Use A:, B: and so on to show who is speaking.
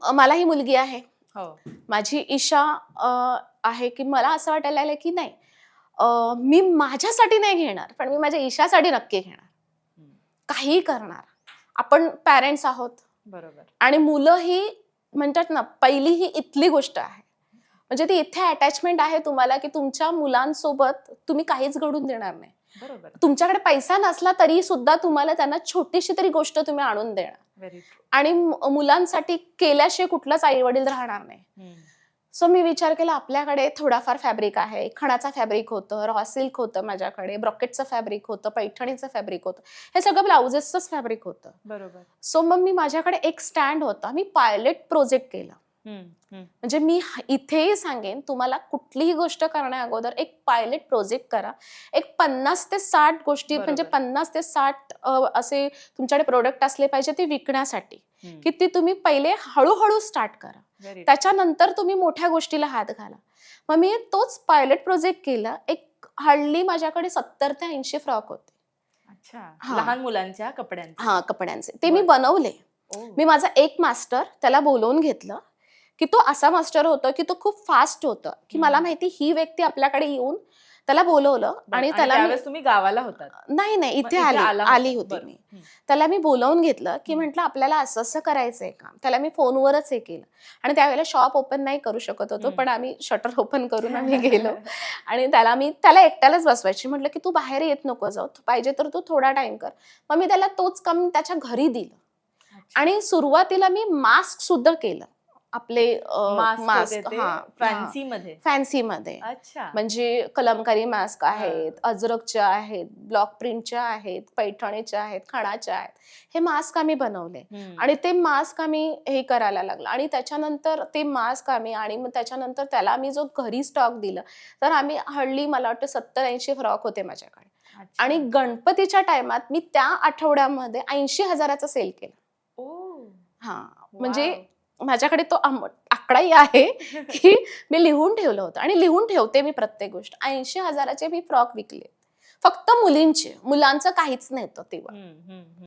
A: मला ही मुलगी आहे.
B: हो.
A: माझी ईशा आहे, की मला असं वाटायला लागलं की नाही, मी माझ्यासाठी नाही घेणार, पण मी माझ्या ईशासाठी नक्की घेणार.
B: हं.
A: काहीही करणार. आपण पॅरेंट्स आहोत
B: बरोबर.
A: आणि मुलं ही म्हणतात ना, पहिली ही इथली गोष्ट आहे. म्हणजे ती इथे अटॅचमेंट आहे तुम्हाला, की तुमच्या मुलांसोबत तुम्ही काहीच घडून देणार नाही.
B: बरोबर.
A: तुमच्याकडे पैसा नसला तरी सुद्धा तुम्हाला त्यांना छोटीशी तरी गोष्ट तुम्ही आणून देणार.
B: Very true.
A: आणि मुलांसाठी केल्याशिवाय कुठलाच आई-वडील राहणार नाही.
B: हं.
A: सो मी विचार केला आपल्याकडे थोडाफार फॅब्रिक आहे. खणाचं फॅब्रिक होतं, रॉ सिल्क होतं माझ्याकडे, ब्रॉकेटचं फॅब्रिक होतं, पैठणीचं फॅब्रिक होतं. हे सगळं ब्लाउजेसचंच फॅब्रिक होतं.
B: बरोबर.
A: सो मग मी माझ्याकडे एक स्टँड होता. मी पायलट प्रोजेक्ट केला.
B: हं, हं.
A: म्हणजे मी इथेही सांगेन तुम्हाला कुठलीही गोष्ट करण्या अगोदर एक पायलट प्रोजेक्ट करा. एक 50 ते 60 गोष्टी म्हणजे
B: बरोबर.
A: 50 ते 60 असे तुमच्याकडे प्रोडक्ट असले पाहिजे ते विकण्यासाठी.
B: हं.
A: की ते तुम्ही पहिले हळूहळू स्टार्ट करा.
B: Very true.
A: त्याच्यानंतर तुम्ही मोठ्या गोष्टीला हात घाला. मग मी तोच पायलट प्रोजेक्ट केला. एक हार्डली माझ्याकडे 70 ते 80 फ्रॉक होते.
B: अच्छा.
A: हां.
B: लहान मुलांच्या कपड्यांचे.
A: हां, कपड्यांचे. ते मी
B: बरं.
A: बनवले.
B: ओह!
A: मी माझा एक मास्टर त्याला बोलावून घेतलं, की तो असा मास्टर होता, की तो खूप फास्ट होता, की मला
B: हं.
A: माहिती ही व्यक्ती आपल्याकडे येऊन त्याला बोलवलं
B: बरं.
A: आणि
B: आणि
A: त्याला मी
B: त्यावेळेस तुम्ही गावाला होतात.
A: नाही,
B: मग
A: इथे
B: इथे आला
A: आली
B: होता.
A: होती
B: बरं.
A: मी.
B: हं.
A: त्याला मी बोलावून घेतलं, की
B: हं.
A: म्हटलं आपल्याला असं-असं करायचंय काम. त्याला मी फोनवरच हे केलं आणि त्यावेळेला शॉप ओपन नाही करू शकत होतो,
B: हं.
A: पण आम्ही शटर ओपन करून आम्ही गेलो आणि त्याला एकट्यालाच बसवायची. म्हटलं, की "तू बाहेर येत नको जाऊ. पाहिजे तर तू थोडा टाईम कर." मग मी त्याला तोच काम त्याच्या घरी दिलं.
B: अच्छा.
A: आणि सुरुवातीला मी मास्क सुद्धा केलं. आपले
B: मास्क होते
A: मास्क
B: ते
A: हां,
B: फॅन्सीमध्ये.
A: फॅन्सीमध्ये.
B: अच्छा.
A: म्हणजे कलमकारी मास्क आहेत,
B: हां.
A: अजरकच्या आहेत, ब्लॉक प्रिंटच्या आहेत, पैठणीच्या आहेत, खणाच्या आहेत. हे मास्क आम्ही बनवले
B: हं.
A: आणि ते मास्क आम्ही हे करायला लागलो आणि त्याच्यानंतर ते मास्क आम्ही आणि मग त्याच्यानंतर त्याला आम्ही जो घरी स्टॉक दिला, तर आम्ही हल्ली मला वाटतं 70-80 फ्रॉक होते माझ्याकडे आणि
B: अच्छा.
A: गणपतीच्या टाईमात मी त्या आठवड्यामध्ये 80,000चा सेल केला.
B: ओह!
A: हां, म्हणजे
B: वॉव!
A: माझ्याकडे तो आकडाही आहे, की मी लिहून ठेवलं होतं आणि लिहून ठेवते मी प्रत्येक गोष्ट. 80,000चे मी फ्रॉक विकले. फक्त मुलींचे. मुलांचं काहीच नव्हतं तेव्हा.
B: हं, हं, हं.